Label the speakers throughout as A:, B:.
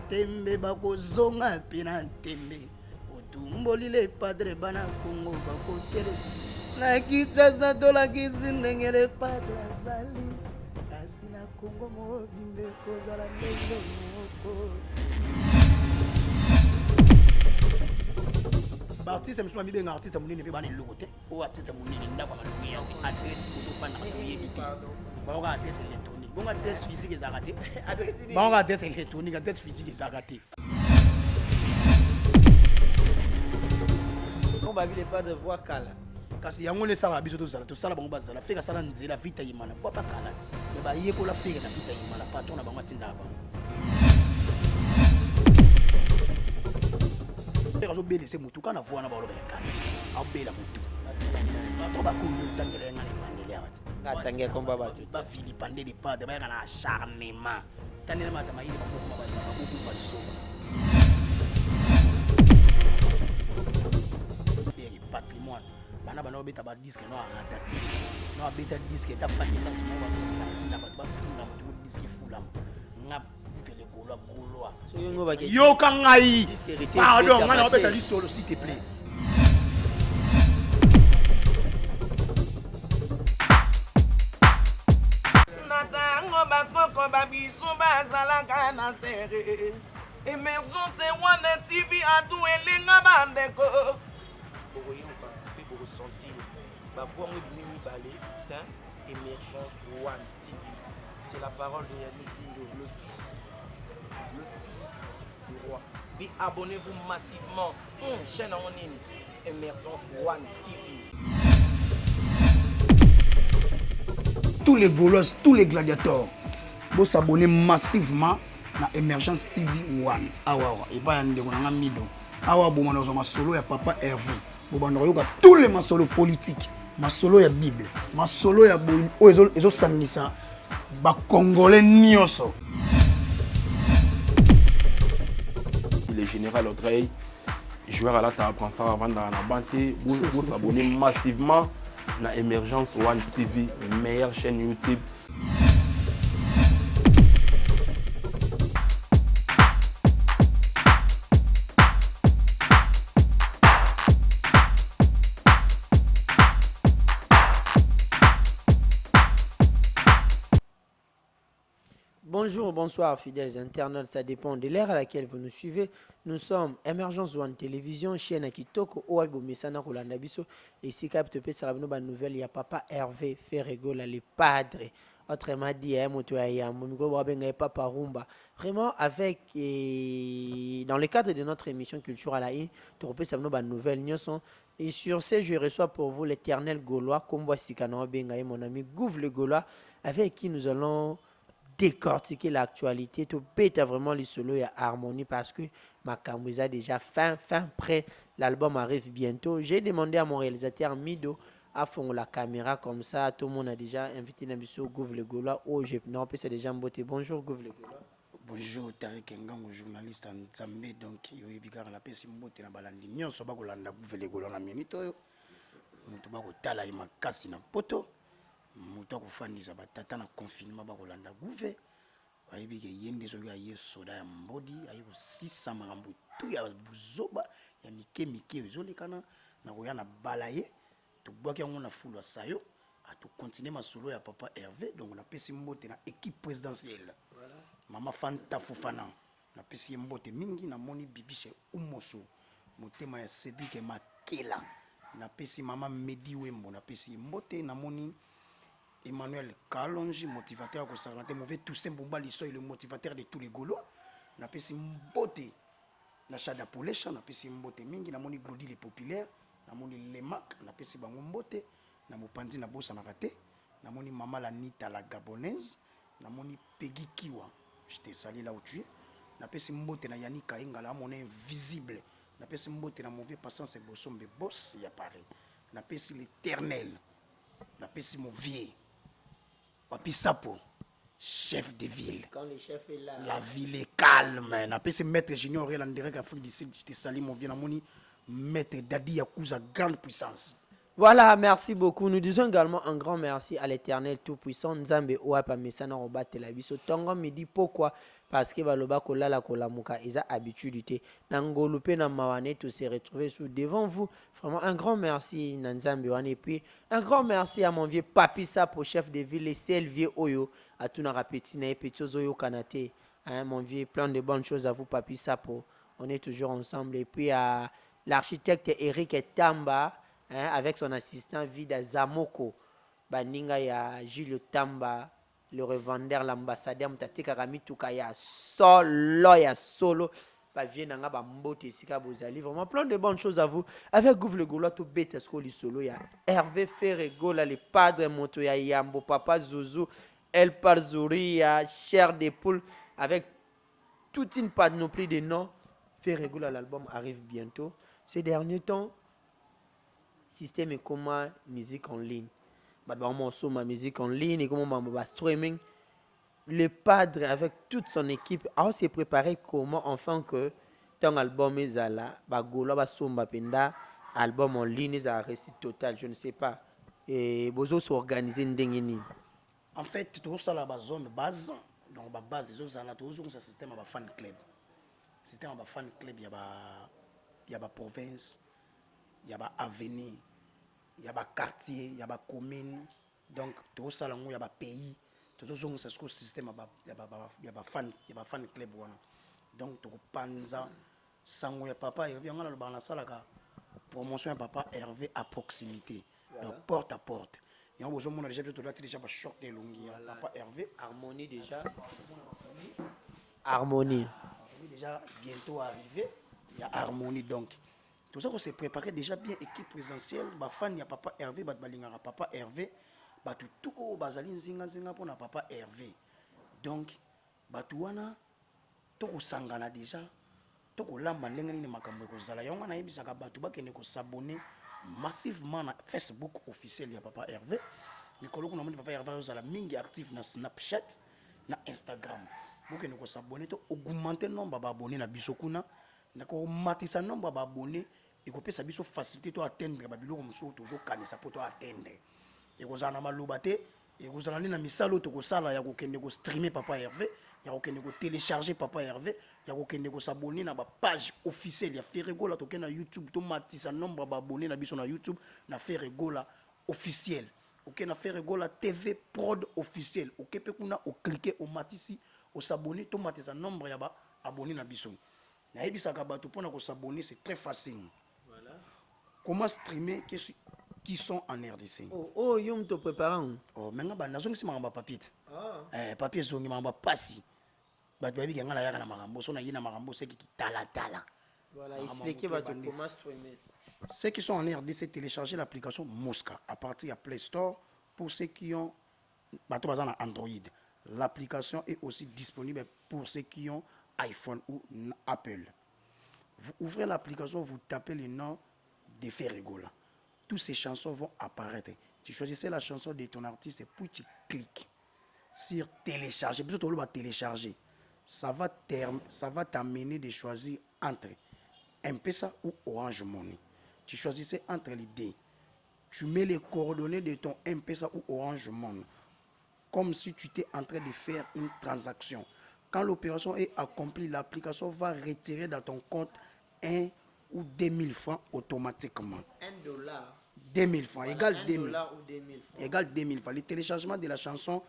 A: tembe bakozonga pina tembe otumboli le padre bana Kongo bakokele na Kinshasa tolakisi ndenge le padre azali kasi na Kongo mobimbe kozala ndenge moko. Artiste musuma mi benga artiste munene pe bana lokote o artiste munene ndako ba luya o adresse ko to pana ko yebite ba o adresse électronique bon adresse physique ezakate ba o adresse électronique adresse physique ezakate
B: on va vivre pas de voix kala
A: kasi yango le sala biso to zala to sala bango bazala feka sala nzela vita yimana voix pas kala mais ba yekola feka na vita yimana patron na bango tinda bango. Kazo beli se mutu kana vuana ba lo beka abela mutu to ba kuyo tangela ngani mandele awati
B: ngatangia komba ba
A: ba vili pande de pas de ba kana charmement tanela mata mayili ba ko ba ba so et patrimoine bana bana obeta ba disque no atati no abeta disque ta fandi place mo ba to sila tinda ba funda mutu disque fulam ngap yo kangai pardon ngana obeta li solo s'il te plaît.
C: Natango bakoko babiso bazalaka na serre Emergence One TV atu elenga bandeko okoyoka pe bosentir bavoix mo bimi balé Emergence One TV. C'est la parole de Yannick Dindo, le fils du roi. Puis abonnez-vous massivement. Chaîne en ligne, Emergence One TV.
A: Tous les Gaulois, tous les gladiateurs, vous s'abonnez massivement à Emergence TV One. Awa, et pas un de mon mido. Awa, bon, on a ma solo ya papa Hervé. Bon, on a tous les ma solo politiques, ma solo ya Bible, ma solo ya bon, ils sanisa. Ba Congolais nioso.
D: Le général Audrey, joueur à la table, prend ça avant dans la banté, vous s'abonnez massivement à Emergence One TV, meilleure chaîne YouTube.
B: Bonjour, bonsoir fidèles internautes, ça dépend de l'ère à laquelle vous nous suivez. Nous sommes Emergence One Télévision, chaîne à Kitoko, Oago Messana Rolanda Biso, et si capte P. Sarabino ba nouvelle, il y a papa Hervé Ferregola, le padre. Autrement dit, papa Rumba. Vraiment, avec, dans le cadre de notre émission Culture à la I, Toropé Sarabino ba nouvelle, et sur ce, je reçois pour vous l'éternel Gaulois, Kombo Sikano Bengaï, mon ami Gouv le Gaulois, avec qui nous allons décortiquer l'actualité, tout pète vraiment les solos et harmonie parce que ma camouza déjà fin prêt, l'album arrive bientôt. J'ai demandé à mon réalisateur Mido à fond la caméra comme ça, tout le monde a déjà invité Nabiso Gouv le Gaulois. Oh, je non, c'est déjà beauté. Bonjour Gouv le Gaulois.
A: Bonjour Tariq Ngango, journaliste en Zambie, donc yo ebikara la pesi mbote na balandi nyonso bakolanda Gouv le Gaulois na minute oyo. Mutu bakotala ye makasi na poto. Mutu kufandisa batata na confinement bakolanda Gouve bayebi ke yende soki aye soda ya mbodi aye kosisa makambo tu ya buzoba ya mike ezolekana na koya na balaye tobwaki yango na fulu ya sayo atokontinue masolo ya papa Hervé. Donc on a pesi mbote na équipe présidentielle mama Fanta Fofana na pesi mbote mingi na moni bibishe umoso motema ya Cédric Makela na pesi mama Medi Wembo na pesi mbote na moni Emmanuel Kalonji, motivateur de Sarante, mauvais Toussaint Bumba Lissoy, le motivateur de tous les Gaulois. Na pesi mbote na Chada Poulecha, na pesi mbote mingi, na moni Glody les populaires, na moni Lemak, na pesi bango mbote, na mopanzi na bossa na raté, na moni Mama la Nita la gabonaise, na moni Peggy Kiwa, je te salue là où tu es. Na pesi mbote na Yannick Kainga la mon invisible. Na pesi mbote na mauvais passant c'est Bossombe boss y apparaît. Na pesi l'éternel. Na pesi mon vieux. Papi Sapo, chef de ville.
B: Quand le chef est là,
A: la ville est calme. Na pesi maître Junior en direct Afrique du Sud. Je te salue mon vieux Namoni. Maître Dadi Yakuza grande puissance.
B: Voilà, merci beaucoup. Nous disons également un grand merci à l'Éternel Tout-Puissant. Nzambe Ouapa Mesana Roba Telabiso. Tongo me dit pourquoi? Parce que Baloba Kolala Kolamuka, ils ont habitude. Nangolupe na Mawane, tous se retrouver sous devant vous. Vraiment un grand merci Nzambe Wane. Et puis un grand merci à mon vieux Papi Sapo, chef de ville, et celle vieux Oyo, à tout Petit na Petit Oyo Kanate. Hein, mon vieux, plein de bonnes choses à vous, Papi Sapo. On est toujours ensemble. Et puis à l'architecte Eric Tamba. Hein, avec son assistant Vida Zamoko, Baninga ya Julio Tamba, le revendeur, l'ambassadeur, Mtate Karami Tukaya, solo, Bavienanga Bambote Sika Bozali. Vraiment plein de bonnes choses à vous. Avec Gouv le Gaulois, tout bête à ce solo, il y a Hervé Ferregola, le padre Moto, ya Yambo, Papa Zouzou, El Parzouri, Cher des Poules, avec toute une panoplie de noms. Ferregola, l'album arrive bientôt. Ces derniers temps, système et comment musique en ligne. Ma musique en ligne et comment ma streaming. Le padre avec toute son équipe a s'est préparé comment enfin que ton album est là, bagolo ba somba penda album en ligne est à réussite total, je ne sais pas. Et bozo s'organiser ndengeni.
A: En fait, tout ça là bas zone base, donc ba base des autres là tout ça système ba fan club. Système ba fan club il y a ba province, il y a ba avenue, il y a ba quartier, il y a ba commune. Donc tout ça là il y a ba pays. Tout ça c'est ce système il y a ba fan club wana. Donc to panza sango ya papa Hervé ngala ba na sala ka promotion ya papa Hervé à proximité. Donc porte à porte. Il y a besoin déjà tout là déjà ba short de longi papa Hervé
B: Harmonie déjà. Harmonie
A: déjà bientôt arrivé, il y a Harmonie donc. Tout ça qu'on s'est préparé déjà bien équipe présentielle, ba fan ya papa Hervé ba balingara papa Hervé, ba tout ko bazali nzinga pour na papa Hervé. Donc ba tuwana to ko sangana déjà to ko lamba ndenge ni makambo ko zala yonga na yebisaka batu ba kende ko s'abonner massivement na Facebook officiel ya papa Hervé. Mikolo kuna moni papa Hervé ozala mingi actif na Snapchat na Instagram. Vous pouvez s'abonner, augmenter le nombre d'abonnés na bisokuna, d'accord, matisa nombre d'abonnés et que ça biso faciliter toi atteindre babilo comme ça toujours kanisa pour toi atteindre. Et vous en avez malobate et vous en avez na misalo to ko sala ya ko kende ko streamer papa Hervé, ya ko kende ko télécharger papa Hervé, ya ko kende ko s'abonner na ba page officielle ya Ferregola to na YouTube to matisa nombre d'abonnés na biso na YouTube na Ferregola officiel. OK na Ferregola TV prod officiel. OK pe kuna o cliquer au matisi au s'abonner, tout matin sa nombre yaba abonné na biso. Na ebisaka bato pona ko s'abonner, c'est très facile. Voilà. Comment streamer qui sont en RDC?
B: Oh yom to préparant.
A: Oh menga ba nazongi si manga papier. Ah. Papier zongi manga pasi. Bato babi ngana yaka na makambo, so na yina makambo c'est qui tala.
B: Voilà, expliquez bato comment streamer.
A: Ceux qui sont en RDC télécharger l'application Mosca à partir de Play Store pour ceux qui ont bato bazana Android. L'application est aussi disponible pour ceux qui ont iPhone ou Apple. Vous ouvrez l'application, vous tapez le nom de Ferregola. Toutes ces chansons vont apparaître. Tu choisissais la chanson de ton artiste et puis tu cliques sur télécharger. Puis tu vas télécharger. Ça va t'amener de choisir entre M-Pesa ou Orange Money. Tu choisissais entre les deux. Tu mets les coordonnées de ton M-Pesa ou Orange Money, comme si tu étais en train de faire une transaction. Quand l'opération est accomplie, l'application va retirer dans ton compte 1 ou 2000 francs automatiquement. $1. 2000 francs, voilà, égale 2000 francs. Égale 2000 francs. Le téléchargement de la chanson,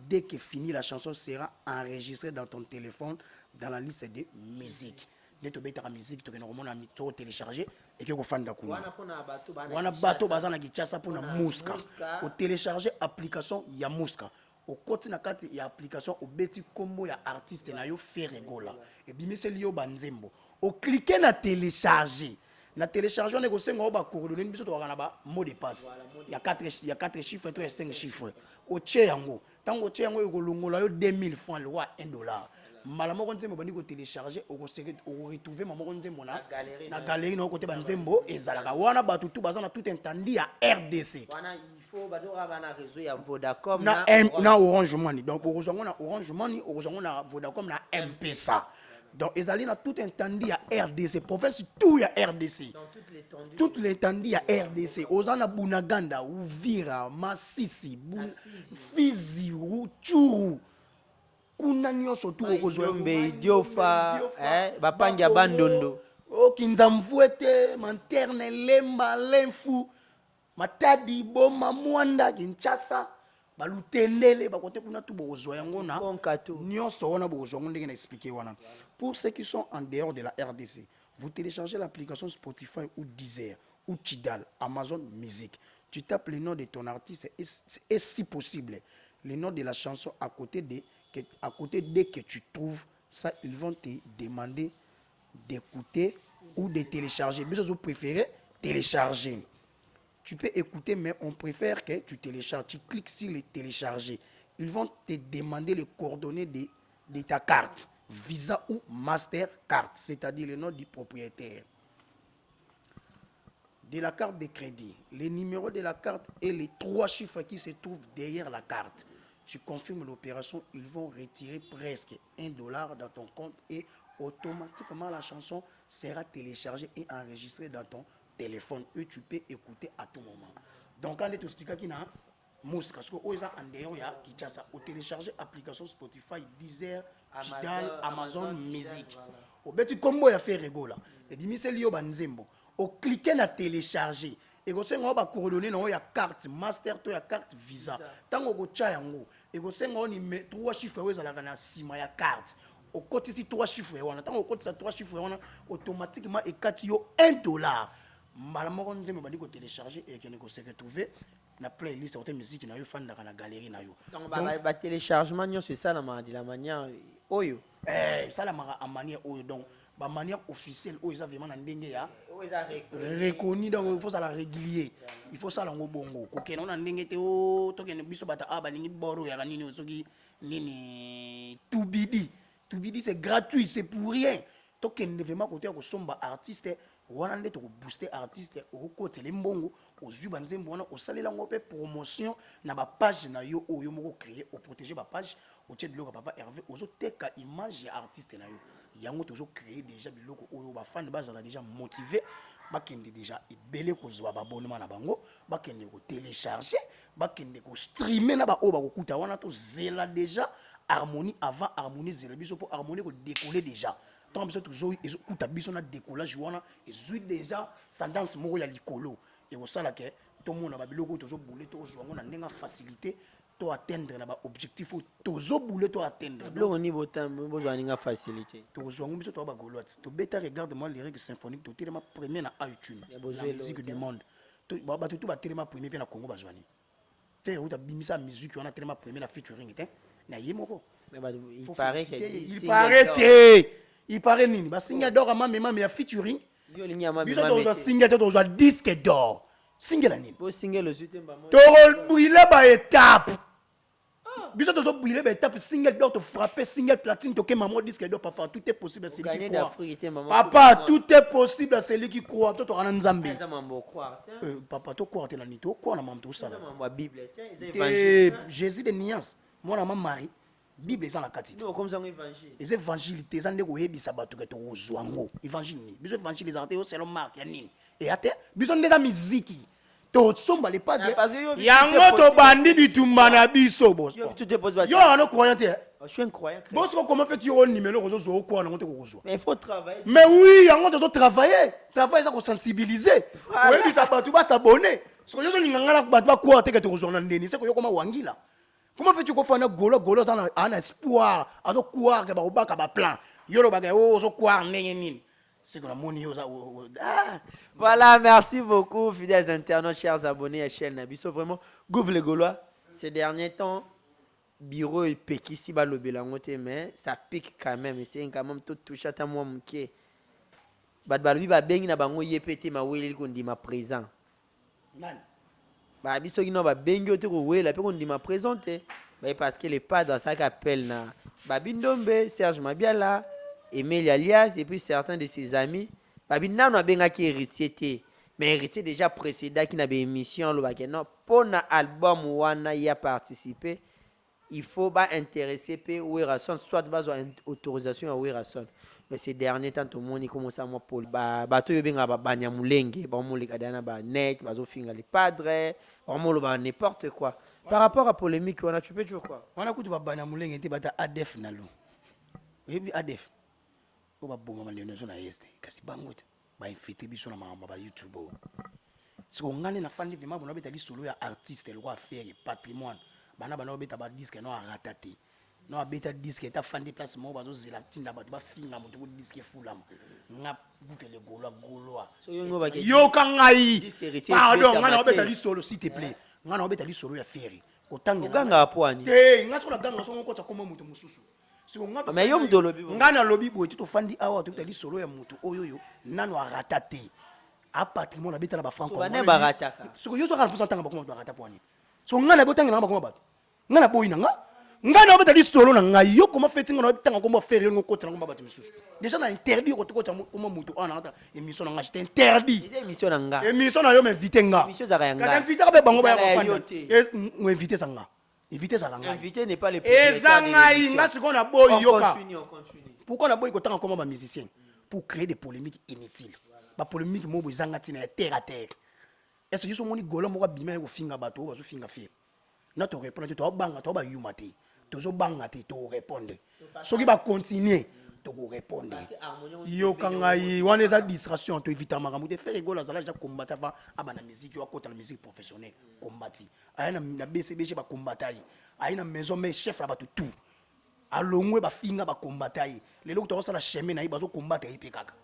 A: dès que finit la chanson, sera enregistré dans ton téléphone dans la liste de musique. Dès que tu as la musique, tu vas télécharger et que tu vas wana bato bazana kichasa pour na Mosca. Au télécharger application ya Mosca. Au côté na kati ya application au beti combo ya artiste na yo Ferregola. Et bien c'est lié au banzembo. Au cliquer na télécharger. Na télécharger on est ko ba coordonner biso to wana ba mot de passe. Il y a 4 chiffres et 5 chiffres. Au tche yango. Tango tche yango yo longola yo 2000 francs le wa $1. Malamo ko nzembo bandi ko télécharger au retrouver mamo ko nzembo na galerie na côté banzembo ezalaka wana batu tout bazana tout entendu à RDC.
B: Wana il faut badora bana réseau ya Vodacom
A: na Orange Money. Donc Orange Money, na Vodacom na M-Pesa. Donc, ils allaient dans tout entendu à RDC. Province, tout y a RDC.
B: Dans
A: Toute l'étendue à RDC. Ozana Bunaganda, Uvira, Masisi, Fizi, Churu. Kuna nyonso tu
B: okozombe Diofa, bapangi ya Bandondo.
A: Kinzamvuete, Manterne, Lemba, Lenfu, Matadi, Boma, Mwanda, Kinshasa. Balutendele bakote kuna tu bozo yango na nyonso wana bozo ndenge na expliquer wana. Pour ceux qui sont en dehors de la RDC, vous téléchargez l'application Spotify ou Deezer ou Tidal, Amazon Music. Tu tapes le nom de ton artiste et si possible le nom de la chanson à côté dès que tu trouves ça, ils vont te demander d'écouter ou de télécharger. Mais vous préférez télécharger. Tu peux écouter, mais on préfère que tu télécharges. Tu cliques sur les télécharger. Ils vont te demander les coordonnées de ta carte, Visa ou Mastercard, c'est-à-dire le nom du propriétaire. De la carte de crédit, les numéros de la carte et les 3 chiffres qui se trouvent derrière la carte. Tu confirmes l'opération, ils vont retirer presque $1 dans ton compte et automatiquement la chanson sera téléchargée et enregistrée dans ton téléphone et tu peux écouter à tout moment. Donc quand tu expliques qu'il y a musique, parce que en dehors il y a Kinshasa, au télécharger application Spotify, Deezer, Tidal, Amazon Music. Au beti combo ya fait rigola. Et dit c'est lio banzembo. Au cliquer na télécharger et go senga ba coordonner na ya carte master to ya carte Visa. Tango go cha yango et go senga ni 3 chiffres weza na sima ya carte. Au côté si 3 chiffres wana tango au côté ça 3 chiffres wana automatiquement et kat yo $1. Malamoko nzembo bandi ko télécharger et que se retrouver na playlist de musique na yo fan dans la galerie na yo.
B: Donc ba téléchargement c'est ça la manière oyo.
A: Ça la manière oyo donc ba manière officielle oyo ça vraiment na ndenge ya reconnu donc il faut ça la régulier. Il faut ça la ngobongo. Ko kena na ndenge te o to kena biso bata aba ningi boro ya nini soki nini tubidi c'est gratuit, c'est pour rien. To kena vraiment côté ko somba artiste wana nde to booster artiste au côté les mbongo aux ubanzembo wana osalela ngope promotion na ba page na yo oyo moko créer au protéger ba page au tient biloko papa Hervé ozo teka image ya artiste na yo yango tozo créer déjà biloko oyo ba fan bazala déjà motivé bakende déjà ebele kozwa ba abonnement na bango bakende ko télécharger bakende ko streamer na ba o ba kokuta wana to zela déjà harmonie avant harmonie zela biso pour harmonie ko décoller déjà. Tant que toujours écoute biso na décollage wana et déjà tendance moko ya likolo et au sala que tout monde na biloko tozo bouler to zo na nenga facilité to atteindre na ba objectif tozo bouler to atteindre
B: biloko ni botambo bozo ninga facilité
A: to zo biso to ba goloat to beta regarde moi les règles symphoniques to tellement premier na iTunes la musique du monde to ba tout ba tellement premier na Congo bazwani faire uta bimisa musique on a tellement premier na featuring na yemoko
B: mais il paraît que
A: il paraît nini ba single d'or ama mema mais featuring
B: yo linya ma
A: biso to single to disque d'or single nini
B: bo single le suite mbamo
A: to brûler ba étape biso to brûler ba étape single d'or to frapper single platine to kema mo disque d'or papa tout est possible c'est celui qui croit papa tout est possible c'est celui qui croit to kana nzambe papa to croire te na nito ko na mamto sala
B: ma bible
A: Jésus de nuance moi na Marie Bible est dans la quantité.
B: Non, comme ça évangile.
A: Les évangiles, les gens qui ont sabato que tu as évangile. Les évangiles, les artistes, c'est le marque. Et à terre, ils ont des musique. To somba les pas de. Yango to bandi bitumba na biso boss.
B: Yo tout est possible.
A: Yo on croyant te.
B: Je suis un croyant.
A: Boss comment fait-tu un numéro aux autres quoi na monter ko zo.
B: Mais il faut travailler.
A: Mais oui, yango to travailler. Travailler ça ko sensibiliser. Ouais, bi sabato ba s'abonner. Ce que yo nganga na ba quoi te que tu zo na ndeni, c'est que yo comment wangila. Comment fais-tu qu'on fasse un golo en espoir, à nos couards qui va au plan. Yolo bagay oh so couard nengeni. C'est que la monnaie
B: Voilà, merci beaucoup fidèles internautes, chers abonnés à la chaîne Nabiso. Vraiment, Gouv les Gaulois, ces derniers temps, bureau et pique ici bas le belangote mais ça pique quand même. C'est quand même tout touché à moi mouké. Bad balbi ba bengi na bango yepete ma weli ko ndima présent.
A: Man.
B: Bah biso kino ba bengi ote ko wela pe ko ndima présenter. Bah parce que les pas dans ça qu'appelle na Babindombe, Serge Mabiala, Emile Alias et puis certains de ses amis. Babina no benga ki héritier mais héritier déjà précédent qui na be émission lo ba que non pour na album wana y a participé il faut pas intéresser pe Werason soit besoin autorisation à Werason. Mais ces derniers temps tout le monde commence à moi pour bato yo benga ba nyamulenge ba mo le kadana ba net bazo finga les padres ba mo lo ba n'importe quoi. Par rapport à polémique on a tu peux dire quoi?
A: On a kutu ba nyamulenge te bata ADF nalo. Oyebi ADF. O ba bonga maleno na este kasi bangote ba infité biso na mama ba YouTube. Si on ngane na fandi vima bona beta li solo ya artiste le roi faire patrimoine. Bana bana beta ba disque no ratati. No beta disque ta fandi place mo bazo zela tinda ba finga mutu ko disque fulama. Nga buke le golo.
B: So yo ngoba ke
A: yo kangai. Pardon, ngana beta li solo s'il te plaît. Ngana beta li solo ya faire. Ko tanga
B: ganga apwani.
A: Te, nga so la ganga so ko tsa koma mutu mususu.
B: Mais yo mdo lobi.
A: Ngana lobi bo to fandi awa to beta li solo ya mutu oyoyo nano ratati. A patrimoine abeta na ba franco.
B: So bane barataka.
A: So yo so kana pusa tanga ba ko barata poani. So ngana botanga na ba ko ba. Ngana boyina ngana obeta li solo na ngai yo comment fait ngana tanga ko mo faire yo ko tanga ko ba misusu. Déjà na interdit ko to ko mutu ana ata émission na ngashite interdit.
B: C'est émission na nga.
A: Émission na yo m'inviter nga.
B: Émission za nga.
A: Ka inviter ka be bango ba ya ko fanda. Est m'inviter ça nga. Inviter ça nga.
B: Inviter n'est pas les
A: Eza ngai nga siko na boy yoka.
B: On continue.
A: Pourquoi na boy ko tanga ko ba musicien pour créer des polémiques inutiles. Ba polémique mo bo zanga tina terre à terre. Est-ce que yo so moni golo mo ka bima ko finga bato ba so finga fe. Na to répondre to banga to ba yumate. To banga te to répondre. Soki ba continuer to répondre. Yo kangai wana eza distraction to éviter makamu te faire rigolo azala ja combattre va abana musique yo akota la musique professionnelle combati. Ayana na BCBG ba combatai. Ayina maison mais chef la ba tout. Alongwe ba finga ba combatai. Lelo to sala chemin na ibazo combattre ipekaka.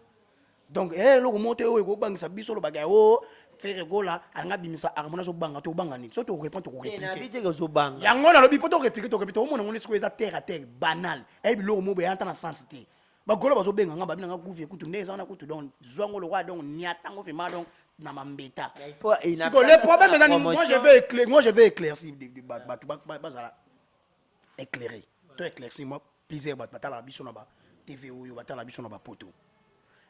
A: Donc le remonter o go bangisa biso lo bagay o faire gola anga bimisa armona so banga to banga ni so to répondre to répliquer
B: na vite que zo banga
A: yango na lobi poto répliquer to répéter o mona ngoni siko eza terre à terre banal e bi lo mo be anta na sensité ba gola bazo benga nga ba bina nga kuvie kutu ndeza na kutu donc zwango lo wa donc niatango fe ma donc na mambeta le problème est dans moi je vais éclaircir bazala éclairer to éclaircir moi plaisir batala biso na ba TV yo batala biso na ba poto.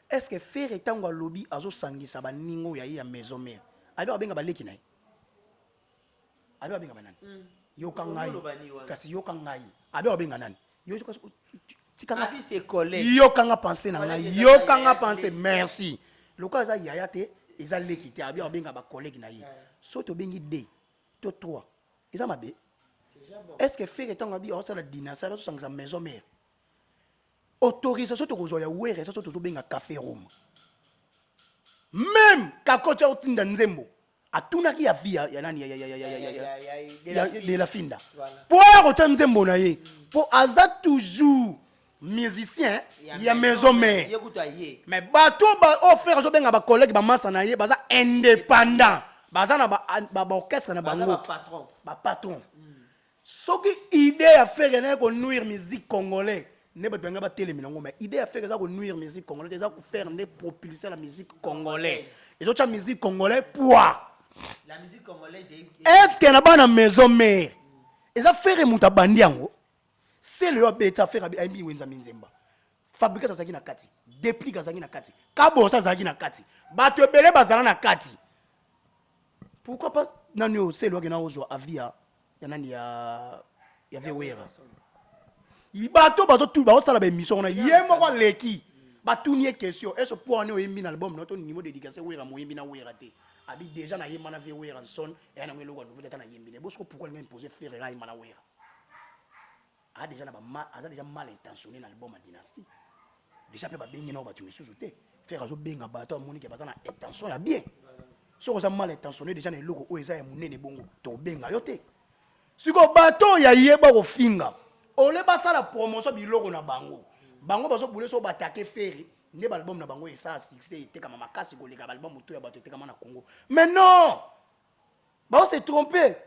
A: Est-ce que faire etango a lobby azo sangisa ba ningo ya maison mère abi abenga baleki nayi abi abenga banani yo kangai kasi yo kangai abi abenga nani yo kasi tikanga
B: abi c'est collègue
A: yo kanga penser na ngai yo kanga penser merci loka za yaya te eza leki te abi abenga ba collègue na ye so to bengi 2 to 3 eza mabe est-ce que faire etango abi azo la dynastie azo sangisa maison mère autorisation to kozoya were ça to benga café room même kakocha otinda nzembo atunaki ya via ya nani ya la finda pour ya nzembo na ye pour aza toujours musicien ya maison mère mais bato ba offert zo benga ba collègue ba massa na ye baza indépendant baza na ba orchestre na bango ba patron soki idée à faire na ko nuire musique congolais ne pas benga ba téléminango mais idée à faire ça ko nuire musique congolaise ça ko faire ne propulser la musique congolaise et d'autres la musique congolaise poids
B: la musique congolaise
A: est-ce que na bana maison mère et ça faire muta bandiango c'est le beta faire abi wenza minzemba fabriquer ça zaki na kati dépliquer ça zaki na kati kabo ça zaki na kati bato ebele bazala na kati pourquoi pas nani o c'est le gena ozo avia ya nani ya vewera bato tout ba osala ba émission na ye moko leki batuni question est-ce pour on yembi na album notre niveau dédicacé wera moyembi na wera te abi déjà na yemba na wera son et na ngelo nouveau data na yembi ne bosco pourquoi il imposer faire ra yemba na wera a déjà na ba a déjà mal intentionné na album dynastie déjà pe ba bengi na ba tu misusu te faire azo benga bato moni ke bazana intention ya bien so ko ça mal intentionné déjà na loko o eza ya munene bongo to benga yo te siko bato ya yeba ko finga ole basala promotion biloko na bango bazo boule so batake faire ne album na bango esa succès était comme makasi ko leka album to ya bato était comme na Congo mais non ba se tromper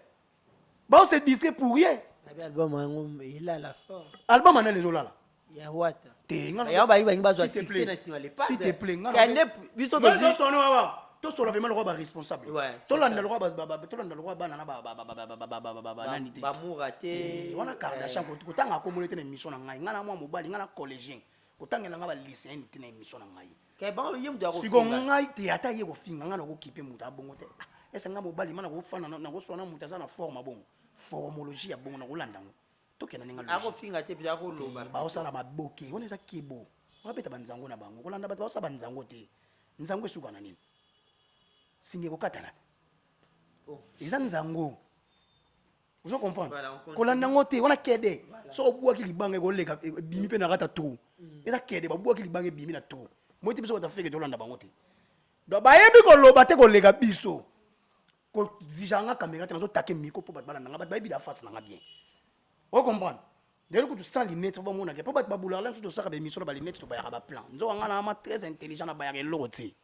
A: ba se disque pour rien
B: album il a la forme
A: album ana les olala
B: ya wata
A: te ngana
B: ya ba bazo succès na sima les pas
A: s'il te plaît ngana
B: ya ne biso to
A: di sono wa to solo vraiment le roi responsable to landa le roi to landa le roi bana na ba nani te
B: ba muraté
A: wana Kardashian ko tanga ko molete na émission na ngai ngana mwa mobali ngana collégien ko tanga nga ba lycéen te na émission na ngai
B: ke ba yem do ko
A: siko ngai te ata ye ko finga ngana ko kipe muta bongo te esa nga mobali mana ko fana na ko sona muta za na forme bongo formologie ya bongo na ko landa ngo tokena ninga
B: akofinga te pia koloba
A: baosala maboke wana eza kibo babeta banzango na bango kolanda bato baosala banzango te nzango esuka na nini singe kokatana eza nzango ozo comprendre kolanda ngo te wana kede so obwaki libanga ekoleka bimi mpe na kata trou eza kede babwaki libanga ebimi na trou moti biso batafeke tolanda bango te donc bayebi koloba te koleka biso kozijanga caméra te nazotake miko mpo bato balandanga bato bayebi da face nanga bien o comprendre ndelo kutu sans lunette ba mona ke po bato babulaka lanso tosaka bemission na balinette tobayaka baplan nzoka nga na ama très intelligent na bayaka eloko te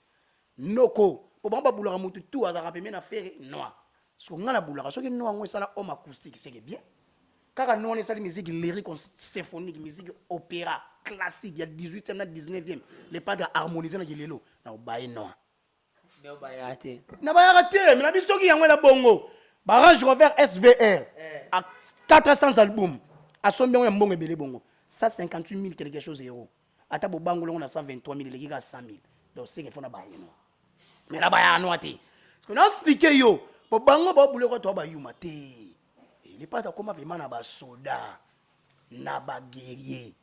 A: noko po bango babulaka motu tu azaka pembe na fere noir so nga na bulaka soki no yango esala homme acoustique c'est bien kaka no on esala musique lyrique symphonique musique opéra classique ya 18e na 19e les pas de harmoniser na lelo na obaye noir na bayaka te mais na biso soki yango eza bongo Range Rover SVR à 400 albums à son bien mbongo ebele bongo 158 000 quelque chose euros ata bo bango longo na 123 000 les gars 100 000 donc c'est qu'il faut na baye no mais la baye no ate parce que na expliquer yo bo bango ba boule ko to ba yuma te il pas comment vraiment na ba soda na ba guerrier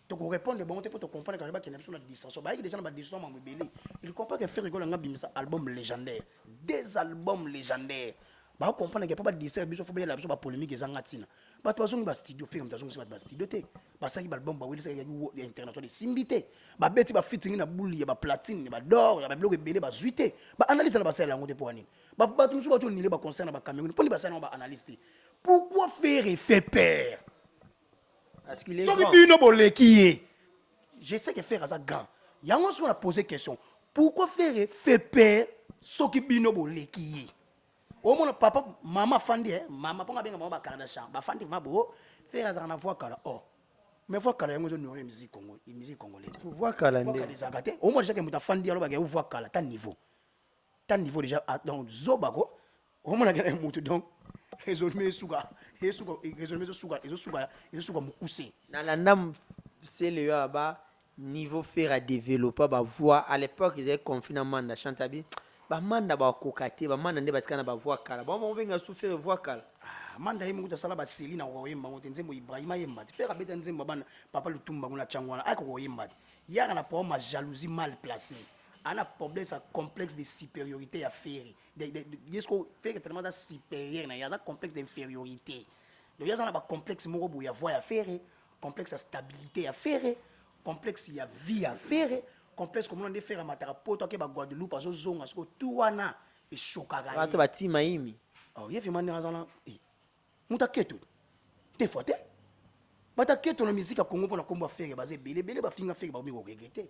A: donc on répond de bon pour te comprendre quand il va qu'il y a une distance ba qui déjà na ba distance ma mbele il comprend que faire rigolo nga bimisa album légendaire des albums légendaires ba comprendre que pas dissert biso faut bien la biso ba polémique ezanga tina ba to bazongi ba studio fait comme tazongi ba studio te ba saki ba album ba wili saki ya international simbité ba beti ba fitting na bouli ba platine ba d'or ba bloc ebele ba zuité ba analyse na ba sala ngote pour ani ba to musu ba to nile ba concert na ba Cameroun pour ni ba sala ba analyste pourquoi faire effet père
B: parce qu'il est
A: grand bino boleki je sais que faire ça grand yango so na poser question pourquoi faire effet père soki bino boleki au moins papa maman fandi maman ponga benga ba Kardashian ba fandi mabo faire dans la voix kala oh mais voix kala yango zo no musique congo musique congolaise
B: voix kala
A: ndé des akate au moins chaque muta fandi alo ba ke voix kala ta niveau déjà donc zobako au moins na mutu donc résolme suga résolme suga mukuse
B: na la ndam c'est le yaba niveau faire à développer ba voix à l'époque ils étaient confinement na chantabi bamanda bakokate bamanda nde batikana ba voix kala bon benga souffrir voix kala
A: manda ye mukuta sala ba Selina ko yemba ngote nzembo Ibrahima yemba te fera beta nzembo bana papa lutumba ngona changwana ay ko yemba yaka na problème jalousie mal placée ana problème ça complexe de supériorité à faire est-ce que fait tellement supérieur na ya da complexe d'infériorité donc ya na ba complexe moko bo ya voix à faire complexe à stabilité à faire complexe ya vie à faire complexe comme on de faire matara poto ke ba Guadeloupe azo zonga so tout wana e chokaka
B: bato batima yimi
A: oh yevi mani razana muta keto te fote bata keto na musique ya Congo pona kombo faire basé belé ba finga faire ba mi ko regretter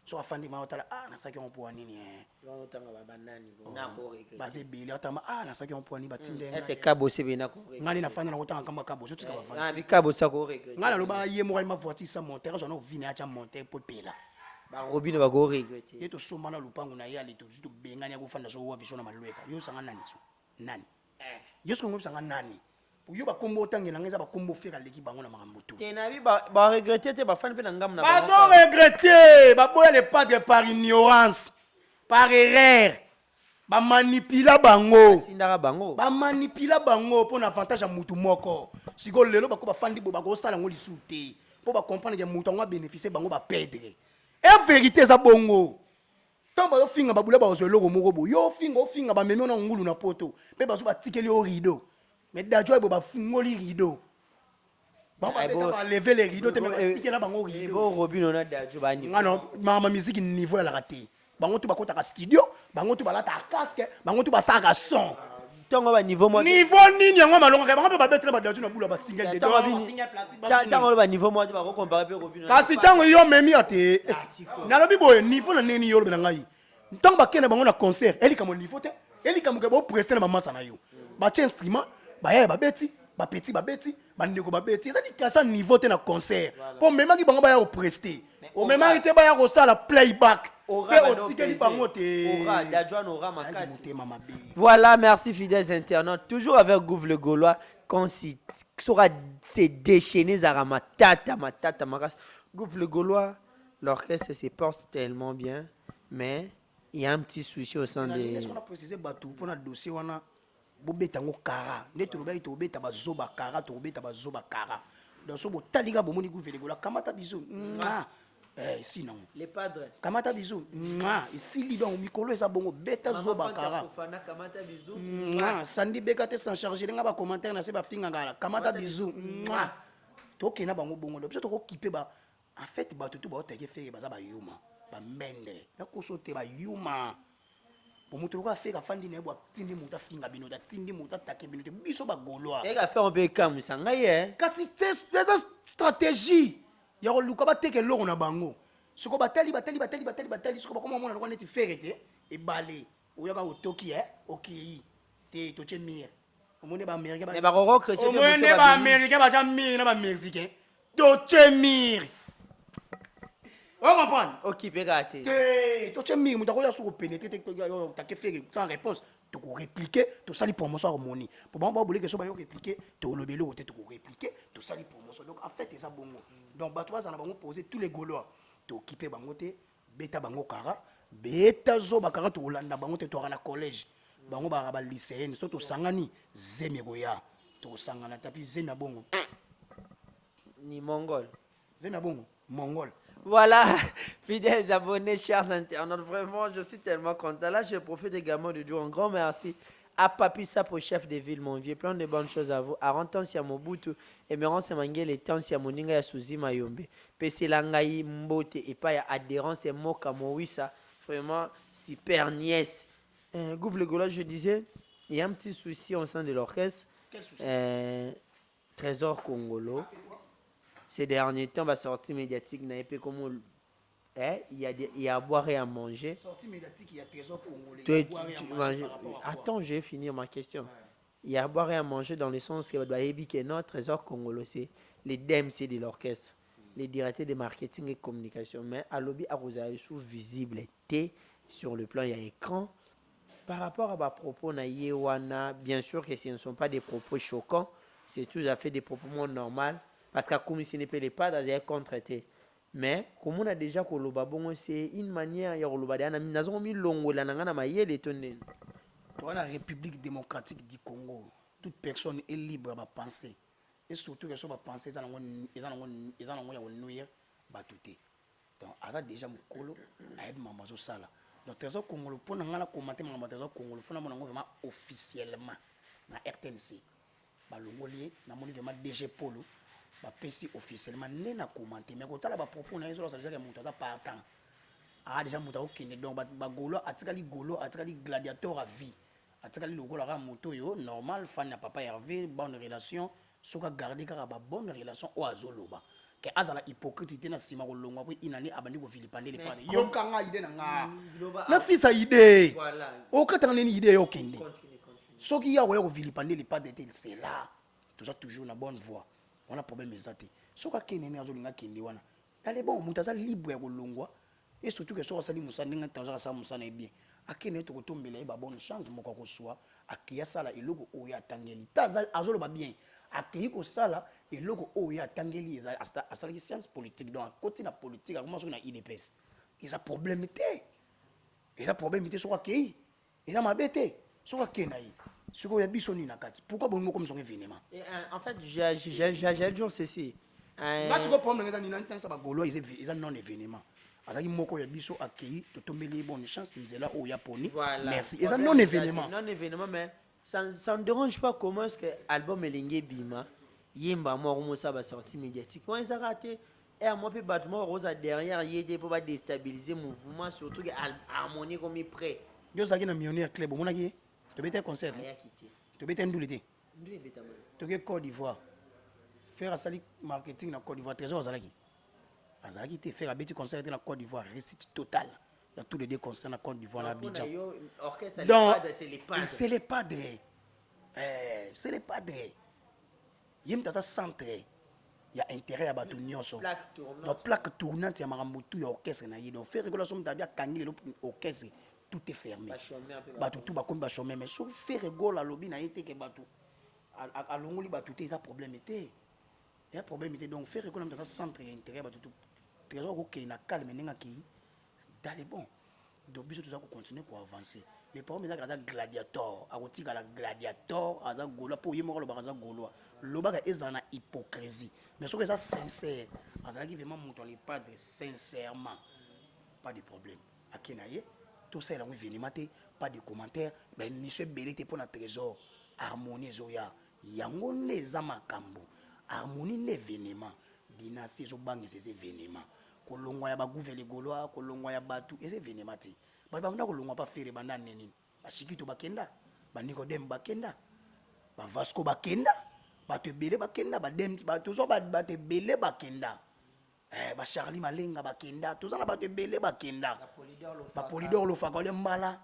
A: so afandi ma otala na saki on po nini
B: ba otanga ba banani na ko regretter
A: basé belé otama na saki on po ni batinde
B: est-ce kabo sebe na ko
A: ngani na fandi na otanga kamba kabo so tuka ba fandi
B: na bi kabo sa ko regretter
A: ngala lo ba ye mo ma voiture sa monter so na vini acha monter pour pela
B: ba robine ba ko regretter
A: yeto so mana lupangu na yali to juste bengani ya kufanda so wa biso na malweka yo sanga nani so nani yeso ngo sanga nani yo ba kombo tangela ngeza ba kombo fera leki bango na makambo to
B: te na bi ba regretter te ba fani pe na ngam na
A: ba zo regretter ba boya le pas de par ignorance par erreur ba manipula bango
B: sindaka bango
A: ba manipula bango pour avantage ya mutu moko siko lelo ba ko ba fandi bo ba ko sala ngo lisute pour ba comprendre que mutu ngo bénéficier bango ba perdre et vérité za bongo tamba yo finga ba bula ba zo eloko moko bo yo finga ba memi na ngulu na poto pe ba zo ba tikeli o rideau mais dajo ebo ba fungoli rideau ba ba lever les rideaux te ba tikela bango rideau
B: bo robino na dajo ba ni
A: ngano mama musique niveau ya la raté bango to ba kota ka studio bango to ba lata casque bango to ba saka son
B: tongo ba niveau mo
A: niveau nini yango malonga ka bango ba betre ba dajo na bula ba single de
B: tongo ba niveau mo ba ko comparer pe robino
A: kasi tango yo memi ate na lobi boye niveau na nini yo lobi na ngai ntango ba kene bango na concert eli ka mo niveau te eli ka mo ke bo prester na mama sana yo ba tie instrument ba ya ba beti ba petit ba beti ba ndeko ba beti ça dit kasa niveau te na concert pour même ki bango ba ya o prester o même ki ba ya ko sala playback pe o tikeli bango te
B: ora dajo no ora makasi voilà merci fidèles internautes toujours avec Gouv le Gaulois quand sera se déchaîner zarama tata makas Gouv le Gaulois l'orchestre se porte tellement bien mais il y a un petit souci au sein des
A: est-ce qu'on a précisé batou pour na dossier wana bobeta ngo kara nde to lobaki to beta bazoba kara to beta bazoba kara donc so botalika bomoni gouvernement kamata biso sinon
B: Les padres.
A: kamata biso esili donc mikolo eza bongo beta zoba kara
B: Kamata bisou.
A: sandi beka te sans charger nga ba commentaire na se ba finga ngala kamata biso tokena bango bongo donc biso tokokipe ba en fait bato tu baoteke fere baza bayuma bamende nakoso te bayuma bomoto loko afeka afandi na ye bo atindi moto afinga bino te atindi moto atake bino te biso bagoloa
B: Et faire un peu comme ça.
A: kasi eza stratégie ya koluka bateke eloko na bango soko batali soko bakoma mona loko neti fere te ebale oyoka otoki okei te totie mire omone baaméricain
B: Mais par contre, chrétien.
A: omone baaméricain batia mire na bamexicain totie mire on comprend
B: Ok, pégate.
A: totie mire moto akoya soko pénétrer take fere sans réponse tokorépliquer tosali promotion ya komoni po bango baboleke so bayo répliquer tolobi eloko te tokorépliquer tosali promotion donc en fait eza bongo donc bato bazala bango poser tous les gaulois tokipe bango te beta bango kara beta zoba kara tokolanda bango te toaka na collège bango baka balycéenne so tosangani zemi ekoya tokosangana tapi zemi ya bongo
B: Ni mongol.
A: zemi ya bongo mongol.
B: Voilà, fidèles abonnés, chers internautes, vraiment, je suis tellement content. Là, je profite également de dire un grand merci à Papi Sapo, chef de ville, mon vieux. Plein de bonnes choses à vous. À Rantansia Mobutu, et me renseigner les temps, si à Moninga ya Suzy Mayombe. Pese Langaï Mbote, et pas ya adhérence et Moka Mowissa. Vraiment, super nièce. Gouv le Gola, je disais, il y a un petit souci au sein de l'orchestre.
A: Quel souci?
B: Trésor Congolo. Ces derniers temps, va sortir médiatique, n'a pas comme il y a à boire et à manger.
A: Sortie médiatique, il y a trésor congolais.
B: Attends, je vais finir ma question. Il y a à boire et à manger dans le sens que notre trésor congolais, c'est les DMC de l'orchestre, les directeurs de marketing et communication. Mais à l'objet, à Rosalie, sous visibilité sur le plan, il y a écran. Par rapport à ma propos, bien sûr que ce ne sont pas des propos choquants, c'est tout à fait des propos normaux. Parce qu'à comme ce n'est pas les pas dans les contre-traités. Mais comme on a déjà koloba bon, c'est une manière ya koloba dana nazo mi longo la nanga na mayele tonne.
A: Dans la République démocratique du Congo, toute personne est libre de penser. Et surtout que soit penser ils en ont noyer batuté. Donc ada déjà mukolo aide mamazo sala. Donc trésor congolais pour nanga commenter mama trésor congolais faut na mona vraiment officiellement na RTNC. Balongolier na moni vraiment DG Polo. Bapesi officiellement né na commenter mais kotala ba propos na yeso ça déjà que montaza partant déjà montaza okende donc ba golo atikali gladiateur à vie atikali lokola ka moto yo normal fan na papa Hervé bonne relation soka garder kaka ba bonne relation o azoloba ke azala hypocrite na sima kolongwa po inani abandi ko filipande le pade yo kanga idée na nga na sisa idée
B: Voilà.
A: o katanga ni idée yo kende soki ya ko filipande le pade c'est là toujours na bonne voie. On a problème exact. Ce qui est né dans le Kindi wana. Allez bon, mutaza libre ya kolongwa. Et surtout que so sali musana nga tanza sa musana bien. Akene to kotombela ba bonne chance moko ko soa akiya sala eloko oya tangeli. Taza azolo ba bien. Akiyi ko sala eloko oya tangeli eza asala science politique donc côté na politique comment so na IDPS. Ils a problème té. Ils a problème té so akiyi. Ils a mabete. So akena yi. Pourquoi bon comme son événement?
B: En fait, j'ai toujours ceci.
A: Là, ce problème c'est que ils ont non événement. Alors il moko ya biso accueilli to tombeli bonne chance nzela o yaponi. Merci. Ils ont non événement.
B: Non événement mais ça ne dérange pas comment est-ce que album Elinge Bima yemba mo mo ça va sortir médiatique. Quand ils a raté et à moi peut battement Rosa derrière il était pour déstabiliser mouvement surtout que harmonie comme il prêt.
A: Yo ça qui na millionnaire club on a qui tu bête concert. Tu bête ndulité. Tu que Côte d'Ivoire. Faire sali marketing na Côte d'Ivoire trésor azalaki. Azalaki te faire bête concert na Côte d'Ivoire réussite totale. Il y a tous les deux concerts na Côte d'Ivoire na Abidjan. Donc c'est les padres. C'est les padres. Yem tata centre. Il y a intérêt à batu nyonso. Donc plaque tournante ya makambutu ya orchestre na yi. Donc faire régulation d'abia kangi l'orchestre. Tout est fermé. Batou tout ba comme ba chômé mais sauf faire rigole à lobby na été que batou à longoli batou té ça problème était. Il y a problème était donc faire rigole dans centre intérêt batou tout trésor OK na calme ninga ki d'aller bon. Donc biso tout ça pour continuer pour avancer. les parents mais aza gladiator akotika la gladiator aza gaulois po yemo lo baza gaulois lobaka ezala na hypocrisie mais soki eza sincère azalaki vraiment moto les padres sincèrement pas de problème akena ye tout ça là événement te pas de commentaires ben monsieur belité pour na trésor harmonie ezoya yango nde eza makambo harmonie nde événement dynastie ezobanga ces événements kolongwa ya bagouverne gaulois kolongwa ya batu ez événement te bato bamona kolongwa pa fere banda neni bashikito bakenda banicodème bakenda bavasco bakenda bato ebele bakenda bademti bato so bato ebele bakenda bacharli malenga bakenda toza na bato ebele bakenda bapolidor lofaka ole mbala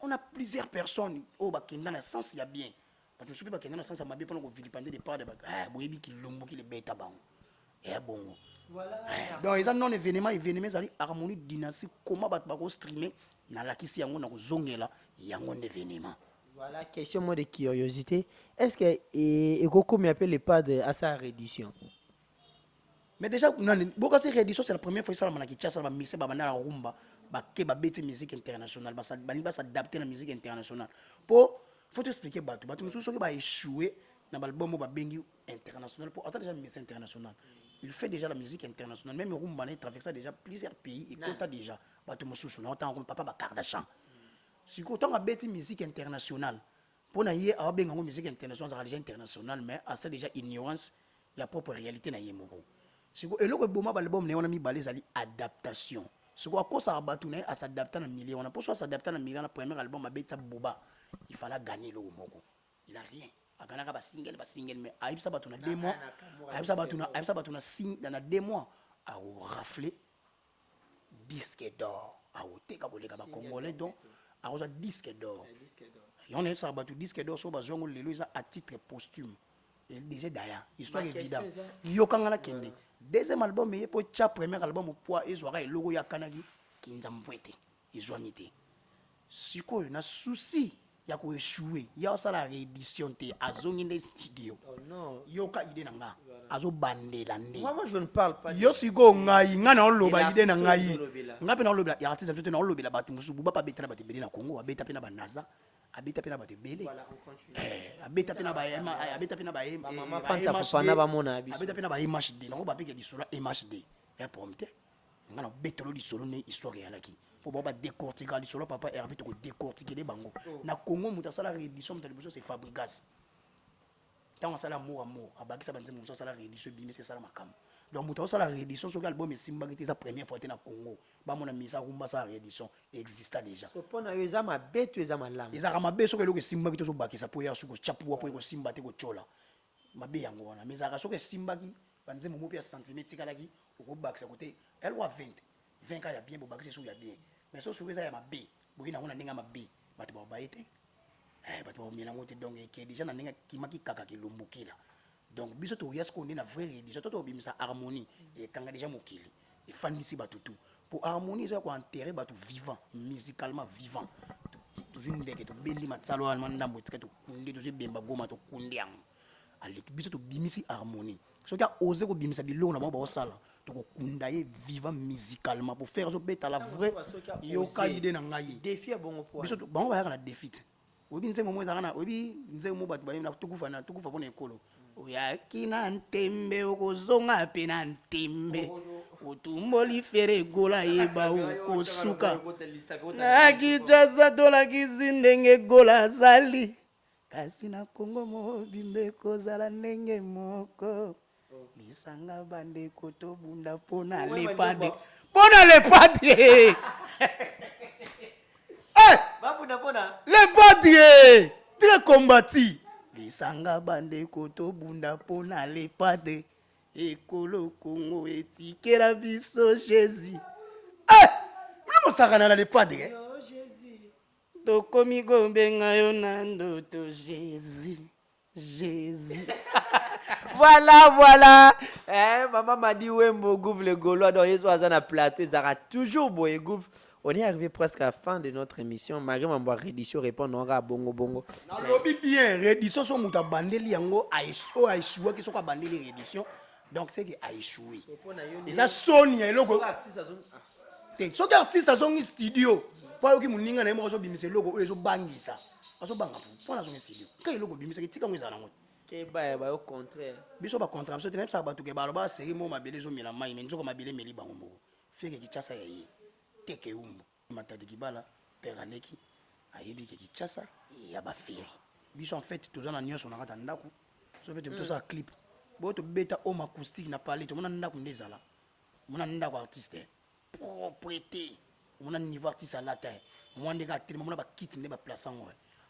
A: on a plusieurs personnes oyo bakenda na sens ya bien bato mosuki bakenda na sens ya mabe mpona kovilipande de part de boyebi kilombo kilebeta bango bongo donc eza non événement ezali harmonie dynastie comment bato bakostreame nalakisi yango na kozongela yango nde événement.
B: Voilà, question moi de curiosité. Est-ce que Ekoko appelle les padres à sa réédition?
A: Mais déjà, beaucoup de réédition, c'est la première fois que ça m'a dit ça va misser babana la rumba, baké babeti musique internationale, ba s'adapter à la musique internationale. Pour faut expliquer batu musu soki ba échouer na album ba bengi international pour attendre déjà musique internationale. Il fait déjà la musique internationale, même rumba il traverse déjà plusieurs pays et compta déjà batu musu na autant comme papa ba Kardashian. Si autant a beti musique internationale pour na yé a benga musique internationale, ça déjà internationale mais à ça déjà ignorance la propre réalité na yemoko. Et là, l'album on a mis balé adaptation. C'est quoi ça abatu à s'adapter à un milieu. On a pas s'adapter à un milieu. Le premier album a bêta boba. Il fallait gagner le moko. Il a rien. A gagné pas single mais aïb ça batuna 2 mois. Aïb ça batuna signe dans 2 mois a raflé disque d'or. A oté ka boleka ba congolais donc a reçu disque d'or. Et on est ça batu disque d'or so ba zongo lelo à titre posthume. Et déjà d'ailleurs, histoire évidente. Yokangala kende. Deuxième album, il y a un premier album pour le logo ya Kanagi qui nous a mouetté. Ils ont été. Si quoi, il y a un souci, il y a échoué. Il y a ça la réédition à Zongine Studio.
B: Oh non.
A: Yoka idée nanga. Azo bande lande.
B: Moi je ne parle pas.
A: Yo siko ngai ngana on loba idée nanga yi. Ngape na loba ya artiste mtoto na loba la batu musu buba pa betana batu beli na Congo, abeta pe na ba NASA. Abeta pe na batu beli. Voilà, on continue. Abeta pe na ba abeta pe na ba
B: maman fanta fana ba mona abi.
A: Abeta pe na ba MHD. Na ba pe ke di solo MHD. Et prompte. Ngana betolo di solo ne histoire ya laki. Pour ba décortiquer di solo papa Hervé to décortiquer les bango. Na Congo muta sala réédition muta liboso c'est Fabregas. Tant on sala amour abaki sa banze muta sala réédition bimé c'est ça makam. Donc muta sala réédition sur l'album Simba qui était sa première fois na Congo. Ba mona misa rumba sa réédition exista déjà.
B: So pona yo za mabeto eza malama.
A: Eza ka mabe soki eloko Simba ki to baki sa po ya suko chapu po ko Simba te ko chola. Mabe yango wana mais eza soki Simba ki banze momo pia centimètre kalaki ko baki sa côté elle wa 20 ka ya bien bo baki so ya bien. Mais so soki eza ya mabe boyi na ngona ninga mabe bato ba baite. Bato ba miela ngote donc ke déjà na ninga kimaki kaka kilumbukila. Donc biso to yasko ni na vraie réédition to bimisa harmonie et kanga déjà mokili et fandisi batutu pour harmonie ça ko enterrer batu vivant musicalement vivant to une ndeke to bendi matsalo almanda motika to kundi to bemba goma to kundiang ali biso to bimisi harmonie so ka oser ko bimisa biloko na ba sala to ko kundaye vivant musicalement pour faire so beta la vraie yoka idée na ngai
B: défi bongo po
A: biso bango ba ya na défi obi nze momo ezaka na obi nze mo batu ba na tukufa pona ekolo oyaki na ntembe okozonga pe na ntembe otumboli fere gola yeba okosuka nakijaza tolakisi ndenge gola azali kasi na Kongo mobimbe kozala ndenge moko lisanga bandeko tobunda mpona lepade lepade très combattu lisanga bandeko tobunda mpona lepade ekolo Kongo etikela biso Jésus mna mosakana na lepade tokomi kobenga yo na ndoto Jésus
B: voilà. Maman m'a dit ouais mon gouffre le Gaulois dans les oiseaux à plateau ils aura toujours beau et gouffre. On est arrivé presque à la fin de notre émission. Marie m'a rédition répondre à bongo.
A: Na lobi bien rédition so muta bandeli yango a échoué qui so ka bandeli rédition. Donc c'est que a échoué. Et ça Sonia eloko. So artiste a son studio. po yoki muninga na yemo so bimisa logo oyo zo bangisa aso banga po na zo ngesili ka logo bimisa ki tika ngeza na ngoto
B: ke ba au contraire
A: biso ba contrat biso tena sa ba to ke ba ba seri mo mabele zo mila mai menzo ko mabele meli bango mo feke ki chasa ya yi teke umbu matadi kibala peraleki ayebi ke ki chasa ya ba feri biso en fait tozana nyonso na kata ndako so fait to sa clip bo to beta home acoustique na parler to mona ndako ndezala mona ndako artiste propreté mona niveau artiste à la taille moi ndeka tellement mona ba kit ne ba place en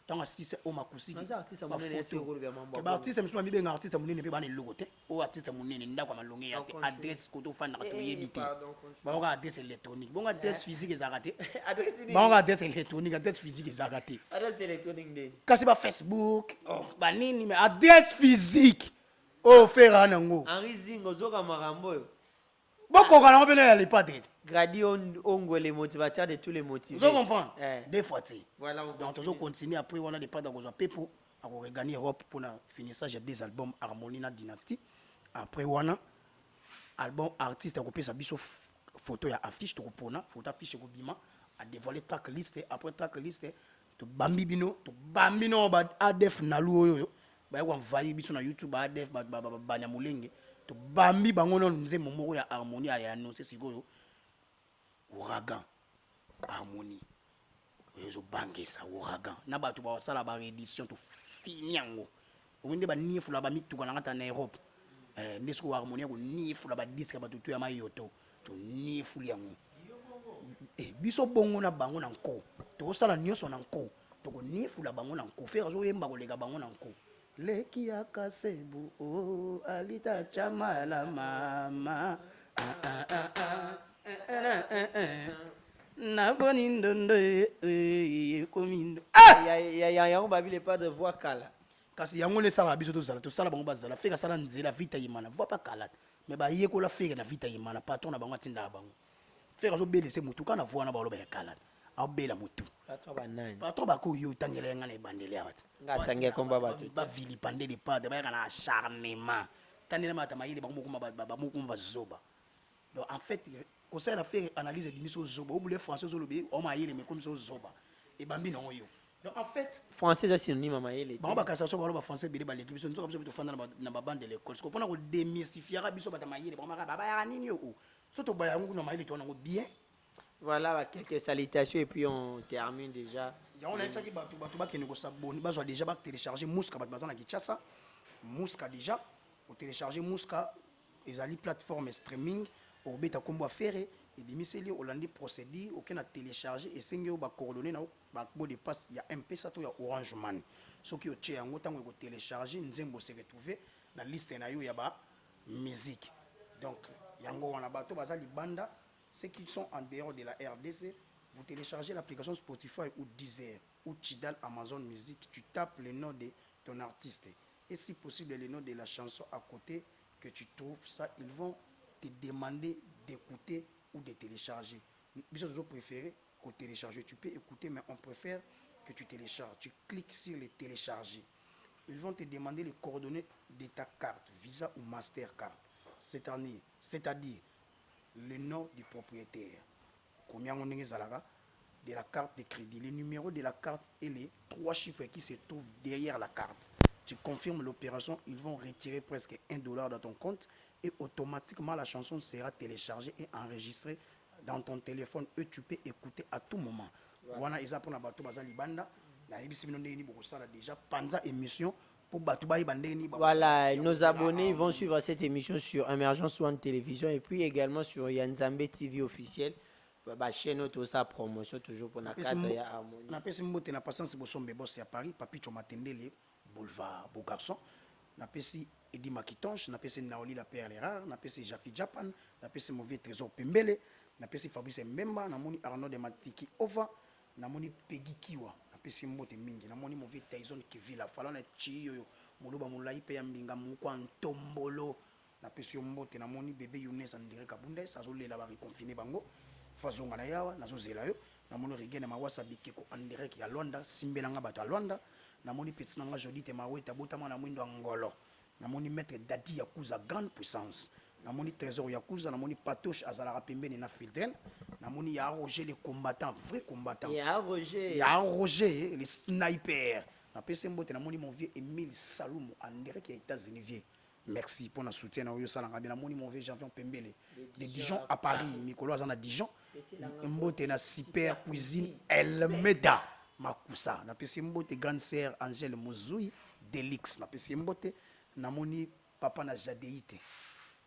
A: donc si c'est home acoustique
B: ça artiste monene est sur le mambo
A: ba artiste msuma mi benga artiste monene pe ba ne logo te o artiste monene ndako malonge ya te adresse ko to fanda to yebite ba ko adresse électronique bon adresse physique ezakate ba adresse électronique adresse physique ezakate
B: adresse électronique de
A: kasi ba Facebook ba nini mais adresse physique oh faire nango
B: Henri Zingo zoka marambo
A: boko kana ngobele ya lepadre
B: Grady Ongo les motivateurs de tous les motifs
A: vous comprenez des fois
B: voilà
A: donc on continue après on a des pas dans quoi pepo à regagner Europe pour la finissage des albums Harmonie na Dynasty après on a album artiste à copier sa biso photo ya affiche to pona photo affiche ko bima a dévoiler track list après track list to bambino ba adef na luoyo ba ko envahir biso na YouTube ba adef ba nyamulenge to bambi bango non nzembo moko ya Harmonie ya annoncer sikoyo ouragan Harmonie ezo bangesa ouragan na bato ba sala ba réédition to fini yango onde ba nifula ba mituka na ngata na Europe ndesiko Harmonie ko nifula ba disque ba tutu ya mayoto to nifuli yango biso bongo na bango na nko to sala nyonso na nko to ko nifula bango na nko faire zo yemba ko lega bango na nko leki ya kasebu oh alita chama la mama na boni ndondo komindo
B: ya babile pas de voix kala
A: kasi yango ne sala biso to sala bango bazala feka sala nzela vita yimana voix pas kala mais ba yekola feka na vita yimana patron na bango atinda bango feka zo bele se mutu kana voix na ba loba ya kala abela mutu patron ba ko yo tangela ngana ebandele awata
B: ngatange komba batu
A: ba vili pandele pas de ba kana acharnement tanela mata mayele bango moko ba zoba donc en fait conseil à faire analyse de mission zoba ou les français zolobi o mayele mais comme zoba et bambi non yo donc en fait
B: français c'est synonyme à mayele
A: ba ba kasa so ba français bele ba l'équipe so nzo to fanda na ba bande de l'école ce qu'on pona ko démystifier biso ba mayele ba maka ba ya nini yo so to ba ya ngu na mayele to na ngo bien.
B: Voilà quelques salutations et puis on termine déjà.
A: On a ça qui batu qui ne s'abonne pas déjà ba télécharger Mouska bat bazana Kinshasa. Mouska déjà au télécharger Mouska ezali plateforme streaming au beta kombo faire et bimiseli olandi procédure aucun a télécharger et singe ba coordonnées na ba mot de passe ya MP ça to ya Orange Money. Ce qui au tché yango tango ko télécharger nzembo se retrouver na liste na yo ya ba musique. Donc yango wana bato bazali banda. Ceux qui sont en dehors de la RDC, vous téléchargez l'application Spotify ou Deezer ou Tidal Amazon Music, tu tapes le nom de ton artiste et si possible le nom de la chanson à côté que tu trouves ça, ils vont te demander d'écouter ou de télécharger. Bisous préféré que télécharger, tu peux écouter mais on préfère que tu télécharges. Tu cliques sur les télécharger. Ils vont te demander les coordonnées de ta carte Visa ou Mastercard. C'est-à-dire le nom du propriétaire, combien on est de la carte de crédit, le numéro de la carte et les 3 chiffres qui se trouvent derrière la carte. Tu confirmes l'opération, ils vont retirer presque $1 dans ton compte et automatiquement la chanson sera téléchargée et enregistrée dans ton téléphone et tu peux écouter à tout moment. Voilà, ils apprennent à battre bazali banda. Déjà pendant émission.
B: Voilà, nos abonnés vont suivre cette émission sur Emergence One Télévision et puis également sur Yanzambe TV officiel. Bah chaîne tout ça promotion toujours pour la carte ya Harmonie.
A: Na pesi mbote na patience bosombe boss ya Paris, Papi Chomatendele boulevard Beau Garçon. Na pesi Edi Makitonche, na pesi Naoli la Perle Rare, na pesi Jafi Japan, na pesi Mauvais Trésor Pembele, na pesi Fabrice Mbemba, na moni Arnaud de Matiki Ova, na moni Peggy Kiwa. Pesi mbote mingi na moni Mauvais Tyson Kivila fala na chiyo muluba mulai pe ya mbinga mukwa ntombolo na pesi mbote na moni bébé Younes Andire Kabunda sazolela ba reconfiner bango fazonga na yawa nazozela yo na moni rigene mawasa bikeko Andire ki ya Luanda simbelanga bato ya Luanda na moni petit nanga Jodite Maweta botama na mwindo ngolo na moni maître Dadi Yakuza grande puissance na moni trésor Yakuza na moni Patoche azala pembeni na Fildren namoni ya Roger le combattant, vrai combattant.
B: Ya Roger.
A: Ya Roger le sniper. Napesi mbote namoni mon vieux Emile Saloum en direct aux États-Unis vieux. Merci pour notre soutien na oyo salanga bien namoni mon vieux Javion Pembele de Dijon à Paris, Nicolas Azana Dijon. Mbote na super cuisine Elmeda Makusa. Napesi mbote grande sœur Angèle Mozoui Delix. Napesi mbote namoni papa na Jadeite.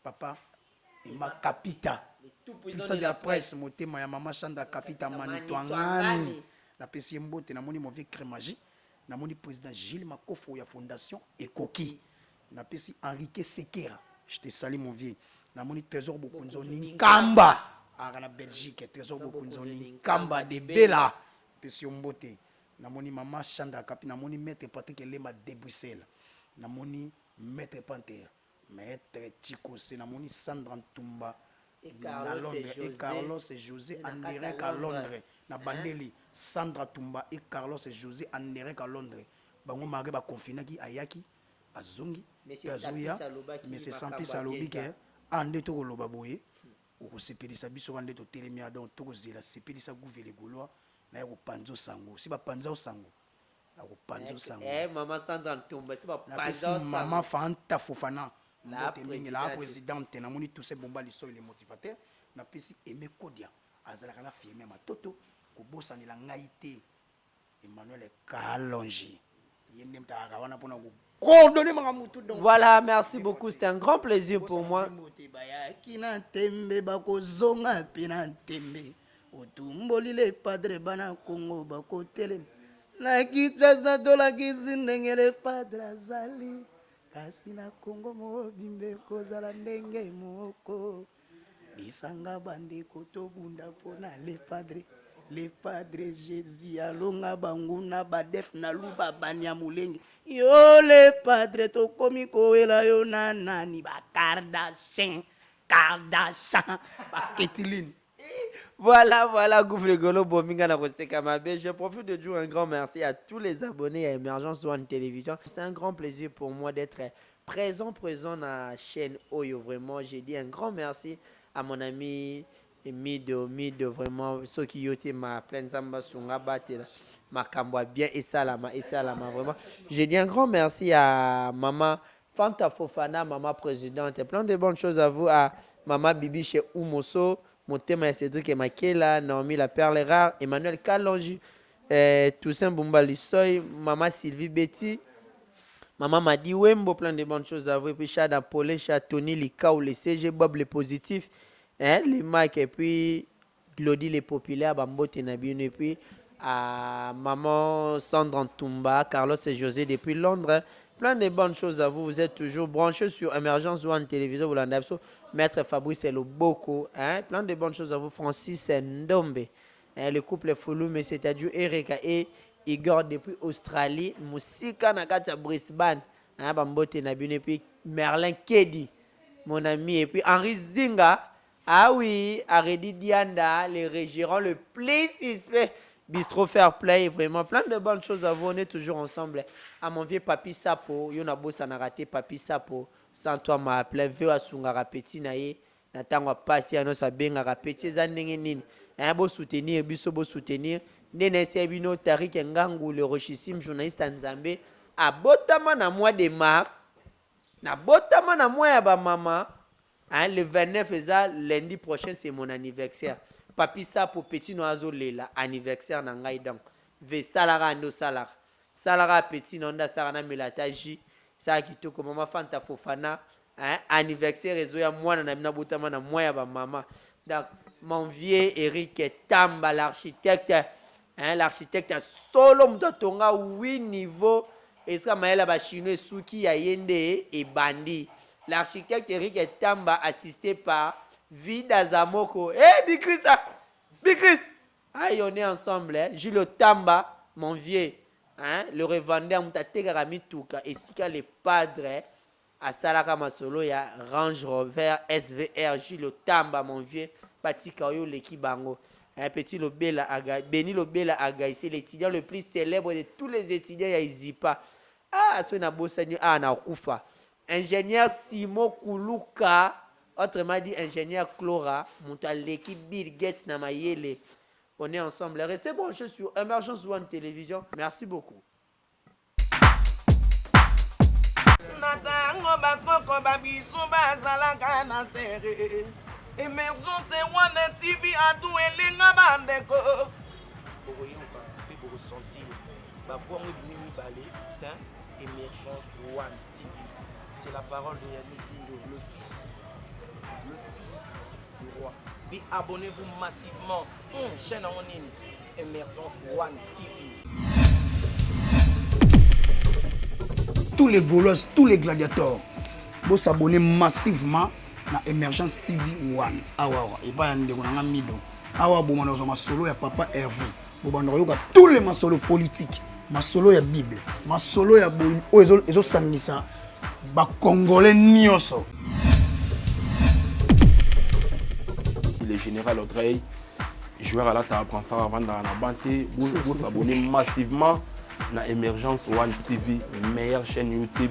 A: Papa et ma capita. Puissant de la presse, motema ya mama Chanda capita Manitwangani. Napesi mbote namoni mon vieux Crémagie. Namoni président Gilles Makofo ya fondation Ekoki. Napesi Enrique Sekera. Je te salue mon vieux. Namoni trésor Bokunzo Ninkamba. À la Belgique, trésor Bokunzo Ninkamba de Bella. Pesi mbote. Namoni mama Chanda Kapi. Namoni maître Patrick Lema de Bruxelles. Namoni maître Panther. Maître Chico. Namoni Sandra Ntumba. Et Carlos et José en direct à Londres. Na bandeli Sandra Tumba et Carlos et José en direct à Londres. Bango mari ba confiné ki ayaki azongi Kazuya mais c'est sans pis salobi ke ande to ko loba boye o ko sepelisa biso ande to telemia donc to ko zela sepelisa gouvele goloa na ko panzo sango si ba panzo sango na ko panzo sango
B: maman Sandra Tumba si ba panzo sango
A: maman Fanta Fofana la présidente na moni tout ces bomba liso les motivateurs na pesi Aimé Kodia azala kana firme matoto ko bosani la ngaité Emmanuel Kalonji yendem ta kawana pona ko coordonner manga mutu donc
B: voilà merci beaucoup c'était un grand plaisir pour moi
A: kina tembe bako zonga pina tembe otumboli le padre bana Congo bako tele na kichasa dola kizindengere padre azali kasi na Congo mobimbe kozala ndenge moko bisanga bandeko tobunda pona le padre Jésus alonga banguna badef na luba banya mulenge yo le padre tokomi koela yo na nani ba Kardashian ba Keteline.
B: Voilà, Gouffre Golo Bominga na Kosteka Mabe. Je profite de dire un grand merci à tous les abonnés à Émergence One Télévision. C'est un grand plaisir pour moi d'être présent dans la chaîne Oyo. Vraiment, j'ai dit un grand merci à mon ami Mido, vraiment, ceux qui ont été ma pleine samba sunga bate ma kamboa bien et salama, vraiment. J'ai dit un grand merci à maman Fanta Fofana, maman présidente, et plein de bonnes choses à vous, à maman Bibi chez Oumoso, mon thème est Cédric et Makela, Naomi la Perle Rare, Emmanuel Kalonji, Toussaint Bumba Lissoy, maman Sylvie Betty, maman Madi Wembo, plein de bonnes choses à vous, et puis Chad Apolé, Chad Tony, les Kao, les CG, Bob les positifs, les Mike, et puis Glody les populaires, Bambo Tenabine, et puis à maman Sandra Ntumba, Carlos et José depuis Londres. Plein de bonnes choses à vous. Vous êtes toujours branchés sur Émergence One Télévision. Vous l'avez Maître Fabrice Loboko. Plein de bonnes choses à vous. Francis Ndombe. Le couple Foulou, mais c'est-à-dire Erika et Igor depuis Australie. Musika Nakata Brisbane. Bambote Nabine. Et puis Merlin Kedi, mon ami. Et puis Henri Zinga. Ah oui, Aredi Dianda, le régirant le plus suspect. Bistro Fair Play, vraiment plein de bonnes choses à vous. On est toujours ensemble. À mon vieux Papi Sapo, Yonabo Sanarate, Papi Sapo, sans toi m'a appelé, Veo Asungara Petit Naye, Natangwa Passi, Anos Abengara Petit, Zanengenin, un beau soutenir, beau soutenir, Nene Sebino, Tarik Ngangou, le rochissime journaliste en Zambé, à Botama na mois de mars, na Botama na mois ya ba maman, le 29 lundi prochain, c'est mon anniversaire. Papi Sapo Petit Noazo Lela, anniversaire na ngai donc. Ve salara ando salara. Salara Petit Nonda Sarana Melataji. Sa kitoko mama Fanta Fofana. Anniversaire ezoya mwana na mina botama na moya ba mama. Donc mon vieux Eric Tamba l'architecte. L'architecte a solo mtotonga 8 niveaux. Eska maela ba chinois Suki ya Yende et Bandi. L'architecte Eric Tamba assisté par Vida Zamoko. Bikris. Aïe, on est ensemble. Gilles Tamba, mon vieux. Le revendeur, Moutate Garami Touka. Et si les padres, à Salaka Masolo, il y a Range Rover, SVR, Gilles Tamba, mon vieux. Pati Kaoyo, l'équipe Bango. Petit Lobela Aga, Beni Lobela Aga, c'est l'étudiant le plus célèbre de tous les étudiants à Izipa. Ah, ce n'a beau seigneur, na Kufa. Ingénieur Simo Kuluka. Autrement dit, ingénieur Clora, l'équipe Bill Gates Namayele. On est ensemble. Restez branchés sur Emergence One Télévision. Merci beaucoup.
C: Natango bakoko babisu bazalaka na sere. Emergence One TV adu elenga bandeko. Bokoyoka pe bokosentir. Ba voix mo bimi balé, hein? Emergence One TV. C'est la parole de Yannick Dindo, le fils du roi. Puis abonnez-vous massivement. Chaîne en ligne, Emergence One TV.
A: Tous les Gaulois, tous les gladiateurs, vous s'abonnez massivement à Emergence TV One. Awa, et pas un de mon mido. Awa, bon, on a ma solo ya papa Hervé. Bon, on a tous les ma solo politiques, ma solo ya Bible, ma solo ya bon, ils sanisa, ba Congolais nioso.
D: Le général Audrey, joueur à la table, prend ça avant dans la banté. Vous s'abonnez massivement à Emergence One TV, meilleure chaîne YouTube